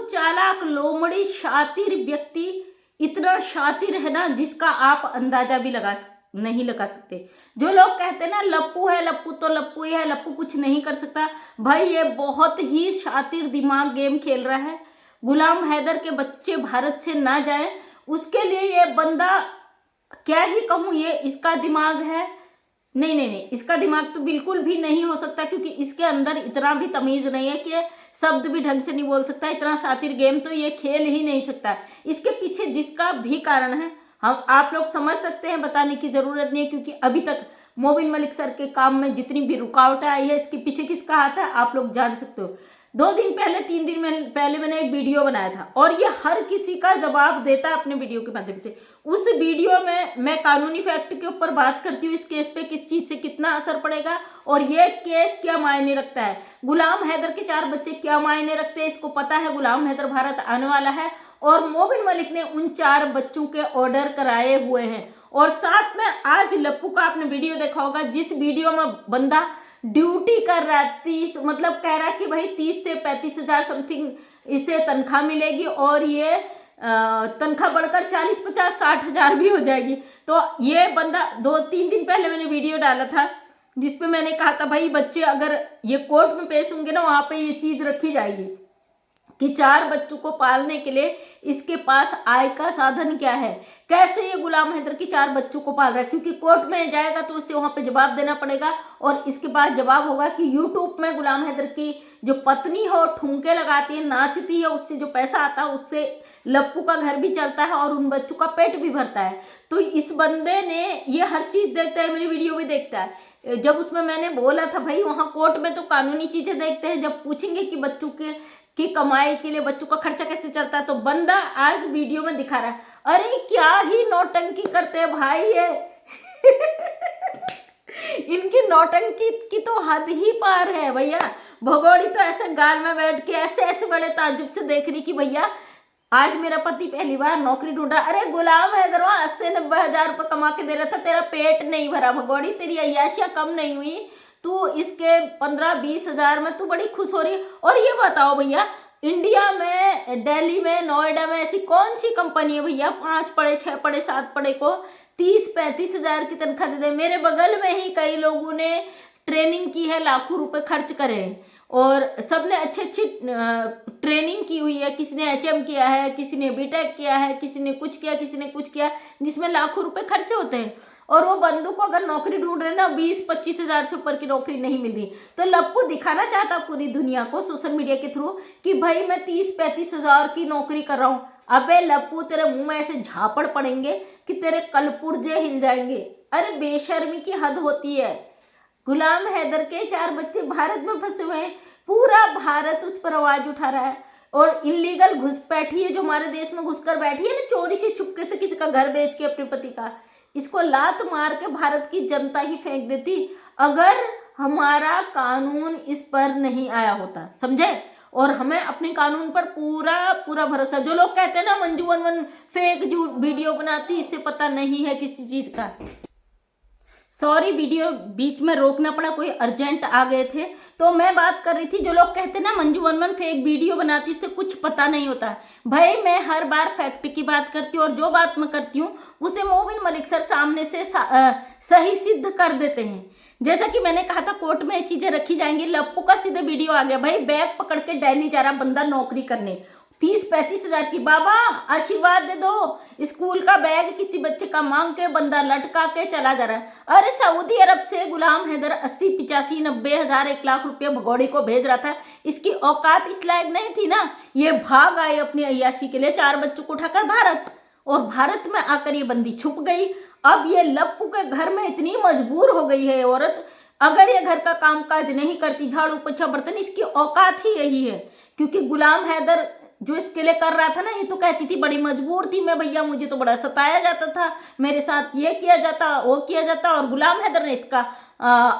चालाक, लोमड़ी, शातिर व्यक्ति इतना शातिर है ना जिसका आप अंदाजा भी नहीं लगा सकते। जो लोग कहते हैं ना लप्पू है, लप्पू तो लप्पू ही है, लप्पू कुछ नहीं कर सकता, भाई ये बहुत ही शातिर दिमाग गेम खेल रहा है। गुलाम हैदर के बच्चे भारत से ना जाए उसके लिए ये बंदा, क्या ही कहूँ, ये इसका दिमाग है। नहीं नहीं नहीं, इसका दिमाग तो बिल्कुल भी नहीं हो सकता, क्योंकि इसके अंदर इतना भी तमीज नहीं है कि शब्द भी ढंग से नहीं बोल सकता। इतना शातिर गेम तो ये खेल ही नहीं सकता। इसके पीछे जिसका भी कारण है हम आप लोग समझ सकते हैं, बताने की जरूरत नहीं है, क्योंकि अभी तक मोबिन मलिक सर के काम में जितनी भी रुकावटें आई है इसके पीछे किसका हाथ है आप लोग जान सकते हो। 2 दिन पहले 3 दिन पहले मैंने एक वीडियो बनाया था और ये हर किसी का जवाब देता है अपने वीडियो के माध्यम से। उस वीडियो में मैं कानूनी फैक्ट के ऊपर बात करती हूँ, इस केस पे किस चीज से कितना असर पड़ेगा और ये केस क्या मायने रखता है, गुलाम हैदर के 4 बच्चे क्या मायने रखते हैं, इसको पता है। गुलाम हैदर भारत आने वाला है और मोबिन मलिक ने उन 4 बच्चों के ऑर्डर कराए हुए हैं। और साथ में आज लप्पू का आपने वीडियो देखा होगा, जिस वीडियो में बंदा ड्यूटी कर रहा है, 30 मतलब कह रहा है कि भाई 30 से 35 हजार समथिंग इसे तनख्वाह मिलेगी और ये तनख्वाह बढ़कर 40, 50, 60 हजार भी हो जाएगी। तो ये बंदा 2-3 दिन पहले मैंने वीडियो डाला था जिसपे मैंने कहा था भाई बच्चे अगर ये कोर्ट में पेश होंगे ना, वहां पे ये चीज रखी जाएगी कि 4 बच्चों को पालने के लिए इसके पास आय का साधन क्या है, कैसे ये गुलाम हैदर की 4 बच्चों को पाल रहा है। क्योंकि कोर्ट में जाएगा तो उससे वहां पे जवाब देना पड़ेगा और इसके बाद जवाब होगा कि यूट्यूब में गुलाम हैदर की जो पत्नी हो ठुमके लगाती है, नाचती है, उससे जो पैसा आता है उससे लप्पू का घर भी चलता है और उन बच्चों का पेट भी भरता है। तो इस बंदे ने ये हर चीज देखता है, मेरी वीडियो भी देखता है। जब उसमें मैंने बोला था भाई वहां कोर्ट में तो कानूनी चीजें देखते हैं, जब पूछेंगे कि बच्चों के की कमाई के लिए बच्चों का खर्चा कैसे चलता है, तो बंदा आज वीडियो में दिखा रहा है। अरे क्या ही नौटंकी करते हैं भाई ये इनकी नौटंकी की तो हद ही पार है भैया। भगोड़ी तो ऐसे गाल में बैठ के ऐसे ऐसे बड़े ताज्जुब से देख रही कि भैया आज मेरा पति पहली बार नौकरी ढूंढा। अरे गुलाम हैदर 80-90 हजार रुपये कमा के दे रहा था, तेरा पेट नहीं भरा भगोड़ी, तेरी अय्याशियां कम नहीं हुई, तू इसके 15-20 हजार में तू बड़ी खुश हो रही है। और ये बताओ भैया इंडिया में, दिल्ली में, नोएडा में ऐसी कौन सी कंपनी है भैया 5 पढ़े 6 पढ़े 7 पढ़े को 30-35 हजार की तनख्वाह दे दे। मेरे बगल में ही कई लोगों ने ट्रेनिंग की है, लाखों रुपए खर्च करे और सबने अच्छी अच्छी ट्रेनिंग की हुई है। किसी ने HM किया है, किसी ने BTech किया है, किसी ने कुछ किया, किसी ने कुछ किया, जिसमें लाखों रुपए खर्चे होते हैं। और वो बंदू को अगर नौकरी ढूंढ रहे ना 20-25 हजार से ऊपर की नौकरी नहीं मिल रही, तो लप्पू दिखाना चाहता पूरी दुनिया को सोशल मीडिया के थ्रू कि भाई मैं 30-35 हजार की नौकरी कर रहा हूँ। अबे लप्पू तेरे मुंह में ऐसे झापड़ पड़ेंगे कि तेरे कलपुर्जे हिल जाएंगे। अरे बेशर्मी की हद होती है। गुलाम हैदर के 4 बच्चे भारत में फंसे हुए हैं, पूरा भारत उस पर आवाज उठा रहा है। और इनलीगल घुसपैठी है जो हमारे देश में घुसकर बैठी है ना, चोरी से छुपके से किसी का घर बेच के अपने पति का, इसको लात मार के भारत की जनता ही फेंक देती अगर हमारा कानून इस पर नहीं आया होता, समझे। और हमें अपने कानून पर पूरा पूरा भरोसा। जो लोग कहते हैं ना मंजू वन फेक वीडियो बनाती, इससे पता नहीं है किसी चीज का। सॉरी वीडियो बीच में रोकना पड़ा, कोई अर्जेंट आ गए थे। तो मैं बात कर रही थी, जो लोग कहते हैं ना मंजू वन फेक वीडियो बनाती, इससे कुछ पता नहीं होता। भाई मैं हर बार फैक्ट की बात करती हूँ और जो बात मैं करती हूँ उसे मोबिन मलिक सर सामने से सही सिद्ध कर देते हैं। जैसा कि मैंने कहा था कोर्ट में ये चीजें रखी जाएंगी। लप्पू का सीधे वीडियो आ गया, भाई बैग पकड़ के दिल्ली जा रहा बंदा नौकरी करने, 30-35 हजार की। बाबा आशीर्वाद दे दो, स्कूल का बैग किसी बच्चे का मांग के बंदा लटका के चला जा रहा है। अरे सऊदी अरब से गुलाम हैदर 80-85-90 हजार 1 लाख रुपये भगोड़ी को भेज रहा था। इसकी औकात इस लायक नहीं थी ना, ये भाग आए अपनी अय्याशी के लिए 4 बच्चों को उठाकर भारत, और भारत में आकर ये बंदी छुप गई। अब ये लप्पू के घर में इतनी मजबूर हो गई है औरत, अगर ये घर का कामकाज नहीं करती, झाड़ू पोछा बर्तन, इसकी औकात ही यही है। क्योंकि गुलाम हैदर जो इसके लिए कर रहा था ना, ये तो कहती थी बड़ी मजबूर थी मैं भैया, मुझे तो बड़ा सताया जाता था, मेरे साथ ये किया जाता वो किया जाता। और गुलाम हैदर ने इसका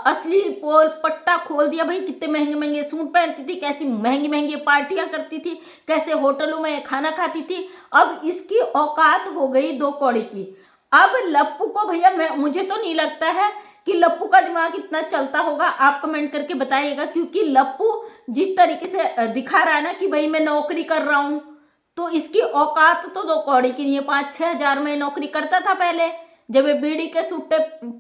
असली पोल पट्टा खोल दिया। भाई कितने महंगे महंगे सूट पहनती थी, कैसी महंगी महंगी पार्टियां करती थी, कैसे होटलों में खाना खाती थी। अब इसकी औकात हो गई 2 कौड़ी की। अब लप्पू को भैया मुझे तो नहीं लगता है कि लप्पू का दिमाग इतना चलता होगा, आप कमेंट करके बताइएगा। क्योंकि लप्पू जिस तरीके से दिखा रहा है ना कि भाई मैं नौकरी कर रहा हूँ, तो इसकी औकात तो दो कौड़ी की नहीं है। 5-6 हजार में नौकरी करता था पहले, जब ये बीड़ी के सुट्टे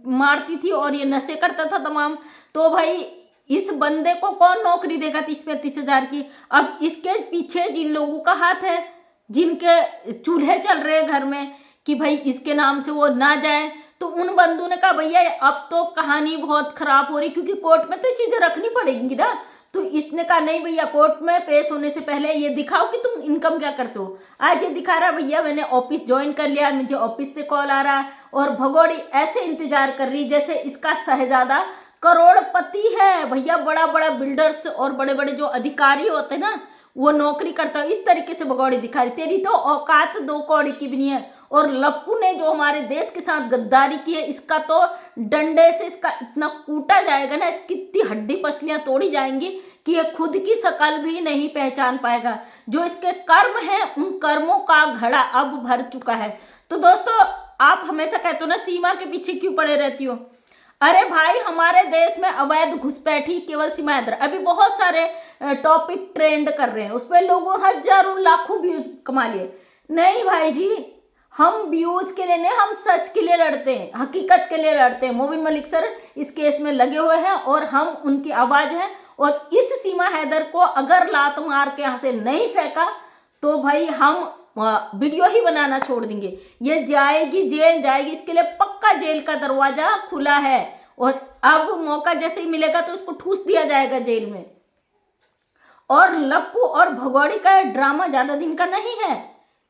मारती थी और ये नशे करता था तमाम। तो भाई इस बंदे को कौन नौकरी देगा 30-35 हजार की। अब इसके पीछे जिन लोगों का हाथ है, जिनके चूल्हे चल रहे हैं घर में कि भाई इसके नाम से वो ना जाए, तो उन बंधुओं ने कहा भैया अब तो कहानी बहुत खराब हो रही, क्योंकि कोर्ट में तो चीजें रखनी पड़ेंगी ना। तो इसने कहा नहीं भैया, कोर्ट में पेश होने से पहले ये दिखाओ कि तुम इनकम क्या करते हो। आज ये दिखा रहा भैया मैंने ऑफिस ज्वाइन कर लिया, मुझे ऑफिस से कॉल आ रहा है, और भगोड़ी ऐसे इंतजार कर रही जैसे इसका शहजादा करोड़पति है भैया। बड़ा बड़ा बिल्डर्स और बड़े बड़े जो अधिकारी होते हैं ना, वो नौकरी करता है। इस तरीके से भगौड़ी दिखा रही, तेरी तो औकात दो कौड़ी की भी नहीं है। और लप्पू ने जो हमारे देश के साथ गद्दारी की है, इसका तो डंडे से इसका इतना कूटा जाएगा ना, इसकी इतनी हड्डी पसलियां तोड़ी जाएंगी कि ये खुद की शकल भी नहीं पहचान पाएगा। जो इसके कर्म हैं, उन कर्मों का घड़ा अब भर चुका है। तो दोस्तों, आप हमेशा कहते हो ना सीमा के पीछे क्यों पड़े रहती हो। अरे भाई, हमारे देश में अवैध घुसपैठी केवल सीमा है। अभी बहुत सारे टॉपिक ट्रेंड कर रहे हैं, उस पर लोगों हजारों लाखों व्यूज कमा लिए। नहीं भाई जी, हम व्यूज के लिए नहीं, हम सच के लिए लड़ते हैं, हकीकत के लिए लड़ते हैं। मोबिन मलिक सर इस केस में लगे हुए हैं और हम उनकी आवाज हैं। और इस सीमा हैदर को अगर लात मार के यहाँ से नहीं फेंका तो भाई हम वीडियो ही बनाना छोड़ देंगे। ये जाएगी, जेल जाएगी, इसके लिए पक्का जेल का दरवाजा खुला है। और अब मौका जैसे ही मिलेगा तो उसको ठूस दिया जाएगा जेल में। और लप्पू और भगौड़ी का ड्रामा ज्यादा दिन का नहीं है,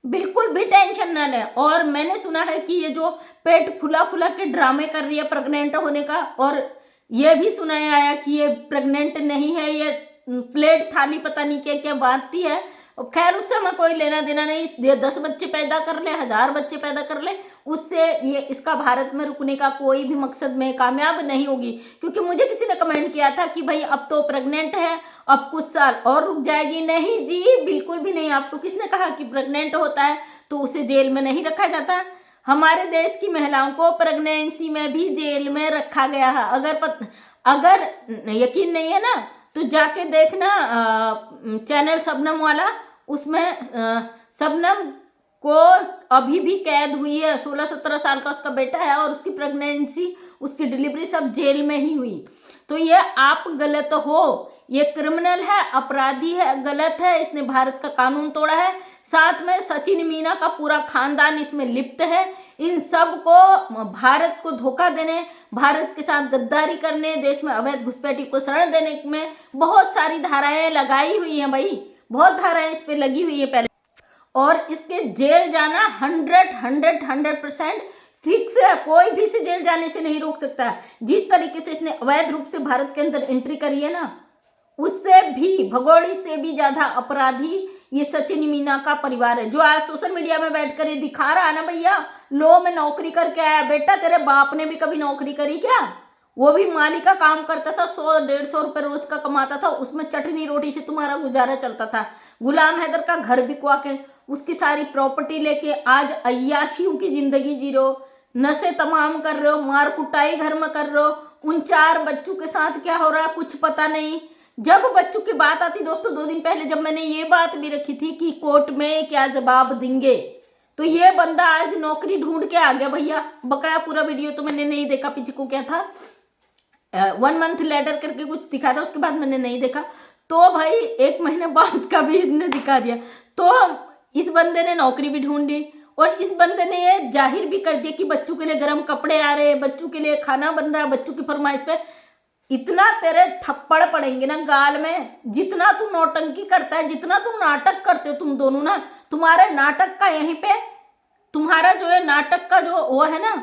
बिल्कुल भी टेंशन न लें। और मैंने सुना है कि ये जो पेट फुला फुला के ड्रामे कर रही है प्रेग्नेंट होने का, और ये भी सुनाया आया कि ये प्रेग्नेंट नहीं है, ये प्लेट थाली पता नहीं क्या क्या बांधती है। खैर, उससे हमें कोई लेना देना नहीं। 10 बच्चे पैदा कर ले, 1000 बच्चे पैदा कर ले, उससे ये इसका भारत में रुकने का कोई भी मकसद में कामयाब नहीं होगी। क्योंकि मुझे किसी ने कमेंट किया था कि भाई अब तो प्रेग्नेंट है, अब कुछ साल और रुक जाएगी। नहीं जी, बिल्कुल भी नहीं। आपको किसने कहा कि प्रेग्नेंट होता है तो उसे जेल में नहीं रखा जाता। हमारे देश की महिलाओं को प्रेगनेंसी में भी जेल में रखा गया है। अगर यकीन नहीं है ना तो जाके देखना चैनल शबनम वाला, उसमें शबनम को अभी भी कैद हुई है। 16-17 साल का उसका बेटा है और उसकी प्रेगनेंसी, उसकी डिलीवरी सब जेल में ही हुई। तो ये आप गलत हो, ये क्रिमिनल है, अपराधी है, गलत है, इसने भारत का कानून तोड़ा है। साथ में सचिन मीना का पूरा खानदान इसमें लिप्त है। इन सब को भारत को धोखा देने, भारत के साथ गद्दारी करने, देश में अवैध घुसपैठी को शरण देने में बहुत सारी धाराएं लगाई हुई हैं भाई, बहुत धाराएं इस पे लगी हुई है पहले। और इसके जेल जाना 100% फिक्स है, कोई भी इसे जेल जाने से नहीं रोक सकता। जिस तरीके से इसने अवैध रूप से भारत के अंदर एंट्री करी है ना, उससे भी, भगोड़ी से भी ज्यादा अपराधी ये सचिन मीना का परिवार है, जो आज सोशल मीडिया में बैठकर ये दिखा रहा है ना भैया लो मैं नौकरी करके आया। बेटा, तेरे बाप ने भी कभी नौकरी करी क्या? वो भी माली का काम करता था, 100-150 रुपए रोज का कमाता था, उसमें चटनी रोटी से तुम्हारा गुजारा चलता था। गुलाम हैदर का घर बिकवा के, उसकी सारी प्रॉपर्टी लेके आज अय्याशियों की जिंदगी जी रहे हो, नशे तमाम कर रहे हो, मार कुटाई घर में कर रहे हो। उन 4 बच्चों के साथ क्या हो रहा है कुछ पता नहीं। जब बच्चों की बात आती दोस्तों, 2 दिन पहले जब मैंने ये बात भी रखी थी कि कोर्ट में क्या जवाब देंगे, तो ये बंदा आज नौकरी ढूंढ के आ गया भैया। बकाया पूरा वीडियो तो मैंने नहीं देखा, पीछे को क्या था 1 मंथ लेटर करके कुछ दिखा था, उसके बाद मैंने नहीं देखा। तो भाई 1 महीने बाद का भी इसने दिखा दिया। तो इस बंदे ने नौकरी भी ढूंढ ली और इस बंदे ने ये जाहिर भी कर दिया कि बच्चों के लिए गर्म कपड़े आ रहे हैं, बच्चों के लिए खाना बन रहा है, बच्चों की फरमाइश पे। इतना तेरे थप्पड़ पड़ेंगे ना गाल में, जितना तू नौटंकी करता है, जितना तुम नाटक करते हो तुम दोनों ना, तुम्हारे नाटक का यहीं पे, तुम्हारा जो है नाटक का जो वो है ना,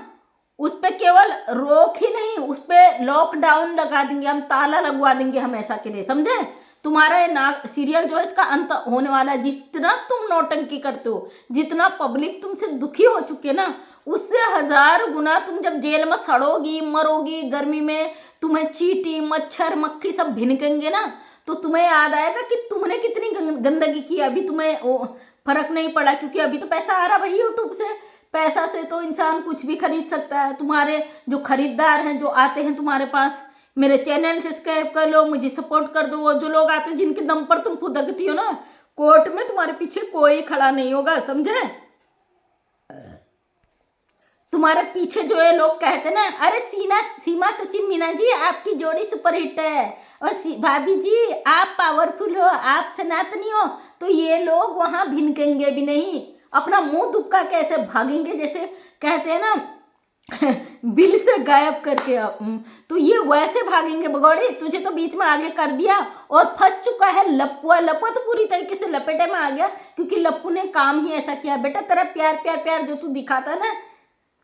उस पे केवल रोक ही नहीं, उस पे लॉकडाउन लगा देंगे हम, ताला लगवा देंगे हम ऐसा के लिए, समझे। तुम्हारा ये सीरियल जो है इसका अंत होने वाला है। जितना तुम नौटंकी करते हो, जितना पब्लिक तुमसे दुखी हो चुकी है ना, उससे 1000 गुना तुम जब जेल में सड़ोगी, मरोगी, गर्मी में तुम्हें चींटी मच्छर मक्खी सब भिनकेंगे ना, तो तुम्हें याद आएगा कि तुमने कितनी गंदगी की। अभी तुम्हें फर्क नहीं पड़ा क्योंकि अभी तो पैसा आ रहा भाई यूट्यूब से, पैसा से तो इंसान कुछ भी खरीद सकता है। तुम्हारे जो खरीदार हैं, जो आते हैं तुम्हारे पास, मेरे चैनल सब्सक्राइब कर लो, मुझे सपोर्ट कर दो। वो जो लोग आते हैं जिनके दम पर तुम फुदकती हो ना, कोर्ट में तुम्हारे पीछे कोई खड़ा नहीं होगा, समझे? तुम्हारे पीछे जो ये लोग कहते ना, अरे सीमा सचिन मीना जी आपकी जोड़ी सुपरहिट है, और भाभी जी आप पावरफुल हो, आप सनातनी हो, तो ये लोग वहां भिनकेंगे भी नहीं, अपना मुंह दुबका कैसे भागेंगे, जैसे कहते हैं ना बिल से गायब करके। तो ये वैसे भागेंगे। भगोड़े तुझे तो बीच में आगे कर दिया और फंस चुका है लप्पुआ। लप्पुआ तो पूरी तरीके से लपेटे में आ गया, क्योंकि लप्पू ने काम ही ऐसा किया। बेटा तेरा प्यार प्यार प्यार जो तू दिखाता ना,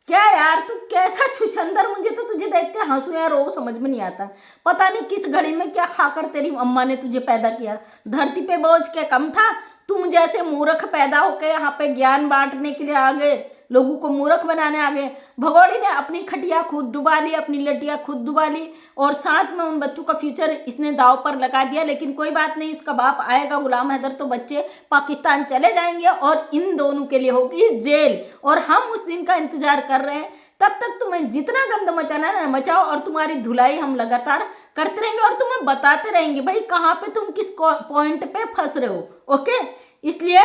क्या यार तू कैसा छुछंदर, मुझे तो तुझे देख के हंसू या रो समझ में नहीं आता। पता नहीं किस घड़ी में क्या खाकर तेरी अम्मा ने तुझे पैदा किया। धरती पे बोझ के कम था, तुम जैसे मूर्ख पैदा होके यहाँ पे ज्ञान बांटने के लिए आ गए, लोगों को मूर्ख बनाने आ गए। भगोड़ी ने अपनी खटिया खुद डुबा ली, अपनी लटिया खुद डुबा ली, और साथ में उन बच्चों का फ्यूचर इसने दाव पर लगा दिया। लेकिन कोई बात नहीं, इसका बाप आएगा गुलाम हैदर, तो बच्चे पाकिस्तान चले जाएंगे और इन दोनों के लिए होगी जेल, और हम उस दिन का इंतजार कर रहे हैं। तब तक तुम्हें जितना गंद मचाना है ना मचाओ, और तुम्हारी धुलाई हम लगातार करते रहेंगे और तुम्हें बताते रहेंगे भाई कहाँ पे तुम किस पॉइंट पे फंस रहे हो। ओके, इसलिए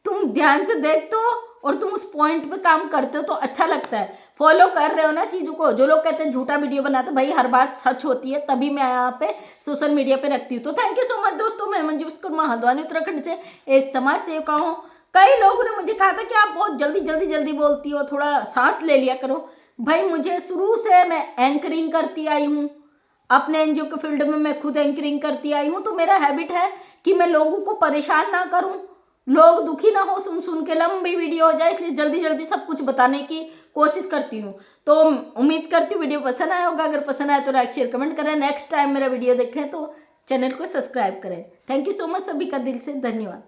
तुम ध्यान से देखते हो और तुम उस पॉइंट पे काम करते हो तो अच्छा लगता है। फॉलो कर रहे हो ना चीज़ों को। जो लोग कहते हैं झूठा वीडियो बनाते, भाई हर बात सच होती है, तभी मैं यहाँ पे सोशल मीडिया पे रखती हूँ। तो थैंक यू सो मच दोस्तों। मैं मंजू विश्वकर्मा हल्द्वानी उत्तराखंड से एक समाज सेविका हूँ। कई लोगों ने मुझे कहा था कि आप बहुत जल्दी बोलती हो, थोड़ा सांस ले लिया करो। भाई मुझे शुरू से मैं एंकरिंग करती आई हूँ, अपने एनजीओ के फील्ड में मैं खुद एंकरिंग करती आई हूँ। तो मेरा हैबिट है कि मैं लोगों को परेशान ना करूँ, लोग दुखी ना हो सुन के, लंबी वीडियो हो जाए, इसलिए जल्दी सब कुछ बताने की कोशिश करती हूँ। तो उम्मीद करती हूँ वीडियो पसंद आया होगा। अगर पसंद आया तो लाइक शेयर कमेंट करें। नेक्स्ट टाइम मेरा वीडियो देखें तो चैनल को सब्सक्राइब करें। थैंक यू सो मच, सभी का दिल से धन्यवाद।